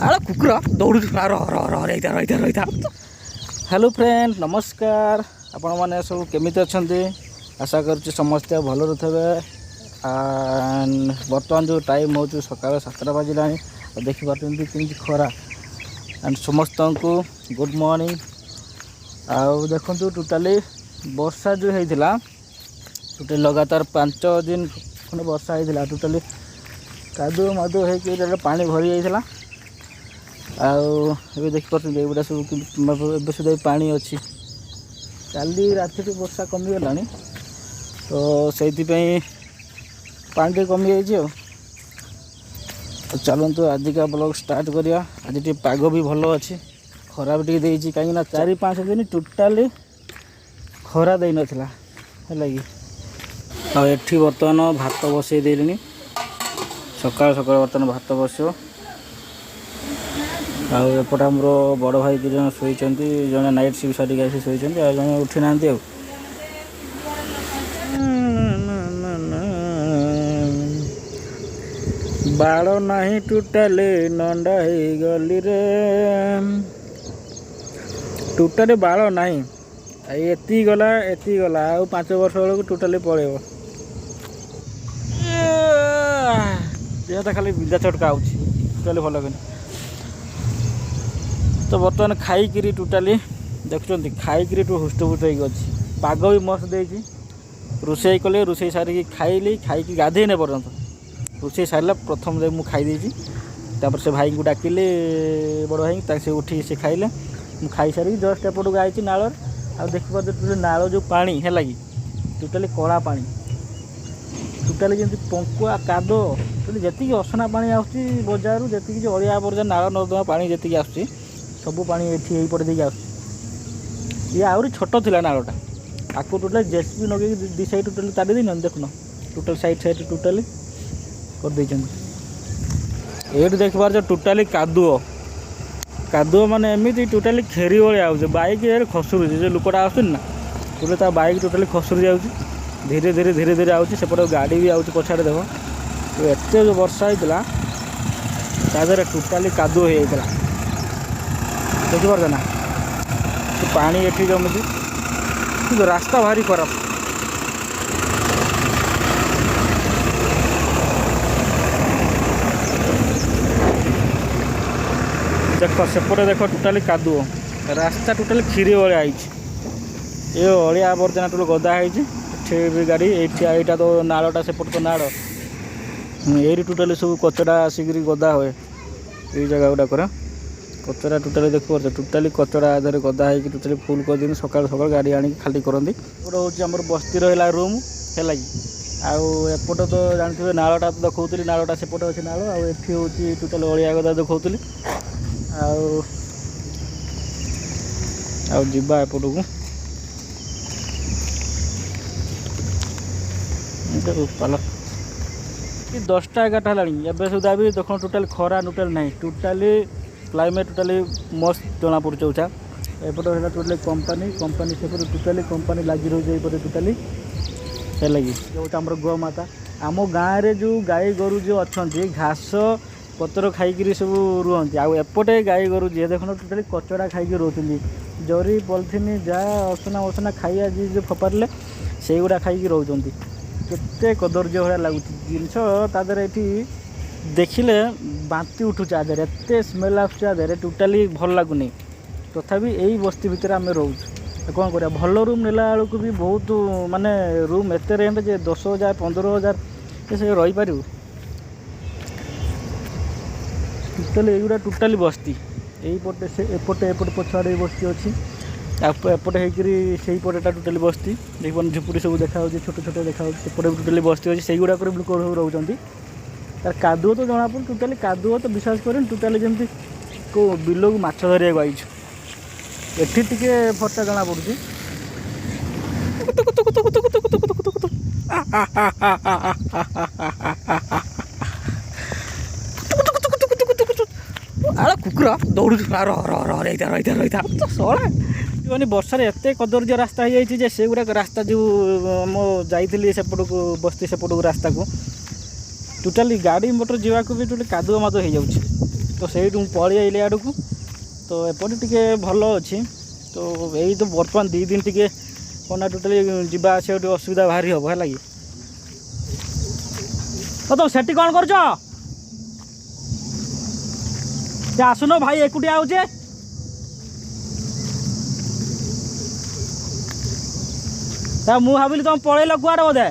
आला कुकुर दौड़ रही रही। हेलो फ्रेंड नमस्कार, आपण मैंने सब केमी अच्छा आशा करुच्ची समस्ते भल थे। बर्तमान जो टाइम हो सका 7टा बाजिला देखिपारे कि खरा एंड समस्त को गुड मॉर्निंग। आउ देखु टोटाली वर्षा जो होता टोटाली लगातार 5 दिन खंडे वर्षा होता टोटाली कादुओ मादुओ हो पानी भरी जाइए। आउ देखिए एगुड़ा सब सुधा पानी अच्छी काली राति वर्षा कमीगला तो से पानी कमी जाइए। चलतु आज का ब्लॉग स्टार्ट करिया। आज टी पाग भी भल अच्छी खरा भी टी कहीं 4-5 दिन टोटाली खरा दे नाला है कि एठी बर्तमान भात बसई देली सकाल सकाल बर्तमान भात बसो। आउट आमर बड़ भाई 2 जन शोई जड़े नाइट शिफ्ट सारिक आसी शोई जड़े उठी ना। बाड़ नहीं टोटाली नंडा ही गली रे टोटाली बाड़ नहीं एति गला आ 5 वर्ष बेलू टोटाली पड़ेब। देहटा खाली विदा चटका टोटाली भल कि तो बर्तमान खाई टोटाली देखुं खाई हुष्टपुष्ट अच्छी पाग भी मस्त देती। रोषे कले रोषे सारिकी खाइली खाई गाधे नहीं पर्यंत रोषे सारा प्रथम मुझे खाई से भाई को डाकिले बड़ भाई से उठी से खाइले मुझे खाई सारी जस्ट एपट को आई नाल आ देखिए नाल जो पानी है कि टोटाली कला पानी टोटाली जमी पंकुआ कादो जी असना पानी आसुची बजार जी अलिया आबर्जा नाल नर्दमा पानी जी आसुची सब पानी ये पटे देखिए आस। ये आहरी छोट थी नालटा आपको टोटाल जेसीबी नगे दी साइड टोटाली ताड़ी देना देखुन टोटाल साइड टोटाली कर देते। ये देख पार टोटाली कादुओ माने एमती टोटाली खेरी भाया आउे बैक खसुर जो लोकटा आसुना टोटाली बैक टोटाली खसुरी जाऊँगी धीरे धीरे धीरे धीरे आउे गाड़ी भी आउे पछाड़े देख एत जो वर्षा होता तादे टोटाली कादुओ हो देखिपार ना पानी एठी जमुची कि रास्ता भारी खराब। देख सेपटे देख टोटाली कादुओ रास्ता टोटाली खीरी भाया ये अलिया आबर्जना टोटल गदा है गाड़ी यहाँ तो नालटा सेपट तो नाड़ ये टोटाली सब कचरा आसिक गदा हुए ये जगह गुड़ाक कचरा टोटाली देख पारे टोटाली कचरा आधार गदा है टोटाली फुल कर दिन सकाल सकाल गाड़ी आनी खाली करती। हूँ आम बस्ती रहा रूम है आउट तो जानते नालटा तो देखी नालटा सेपटे अच्छे नाल आठी हूँ टोटाली अलिया गदा देखी आवा एपट को पाल 10टा 11टा है सुधा भी देख टोटाली खरा टोटाली ना टोटाली क्लाइमेट टोटाली मस्त जना पड़े उठा एपटे है टोटाली कंपानी से टोटाली कंपानी लगी रही टोटाली है लगी जो आम गोमाता आम गाँव में जो गाई गोरु जो अच्छा घास पतर खाई सब रुहति आउटे गाई गोरु जी देख टोटाली कचड़ा खाई रोचे जरी पॉलिथिन जहाँ असना वसना खाई आज जो फोपारे से गुड़ा खाई रोच केते कदर्य भाया लगुच जिनस तादर ये देखिले बांती उठुचे आधे एत स्मेल आधे टोटाली भल लगुनि तथापि यही बस्ती भितर आम रोच कौन कर भल रूम नेला बेलू भी बहुत माने रूम एत रेंट जे 10,000 15,000 से रहीपर टोटाली युवा टोटाली बस्ती यहीपटे से एपटे पछाड़े बस्ती अच्छी एपटे होई पटेटा टोटाली बस्ती देखिए झुपुरी सब देखा छोट छोट देखा एपटे टोटाली बस्ती अच्छी से गुड़ाक लोक रोच तार कादुओ तो जना पड़े टोटाली कादुओ तो विश्वास करें टोटाली जमी को बिल को माछ धरिया आईछ एठी टिके फटा जना पड़ुची आला कुकुर दौड़ रही रही शला वर्षा एत कदर्य रास्ता हो जाए से गुड़ाक रास्ता जो मो जाइली सेपट को बस्ती सेपट को रास्ता को टोटाली गाड़ी मोटर जावाक भी टोटाली कादुआ मादुआ हो जाऊँगी तो से पलि आइले आड़ को तो एपटे टी भल अच्छी तो यही तो बर्तमान 2 दिन टी कना टोटाली जावा आसा असुविधा भारी हम है लगे। तो तुम सेठी कौन कर आसुन भाई एकुटिया आउचे मु भाविली तुम पलैल कुआड़े बोधे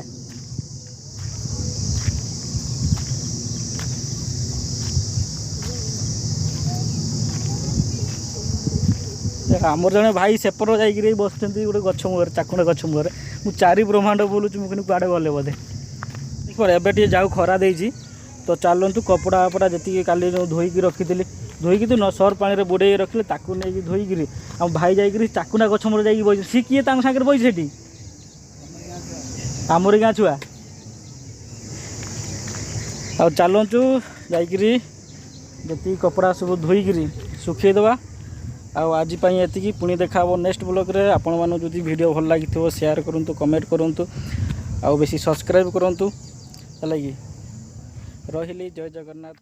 आमर जड़े भाई सेपर जाकि बस गोटे गछ मुहर चाकुंडा गछ मुहर मुझे 4 ब्रह्मांड बोलूँ मुझे कुआड़े गले बोधे एबे टे जाऊ खरा देती तो चलतु कपड़ा फपड़ा जी काली धोईकी रखी धोईकी तो न सर पानी बुड़े रखिले ताकू नहीं धोईकी आम भाई जाकि चाकुंडा गछ मुहर जाकि बस सी किए सागर बस से आमरी गाँ छुआ आ चलतु जाकि जी कपड़ा सब धोईकी सुखेदवा आज ये पुणी देखा नेक्स्ट ब्लॉग रे आपण मानु जदि वीडियो भल लगी शेयर करंतु कमेंट करंतु आ बेसी सब्सक्राइब करंतु है कि रहिली जय जगन्नाथ।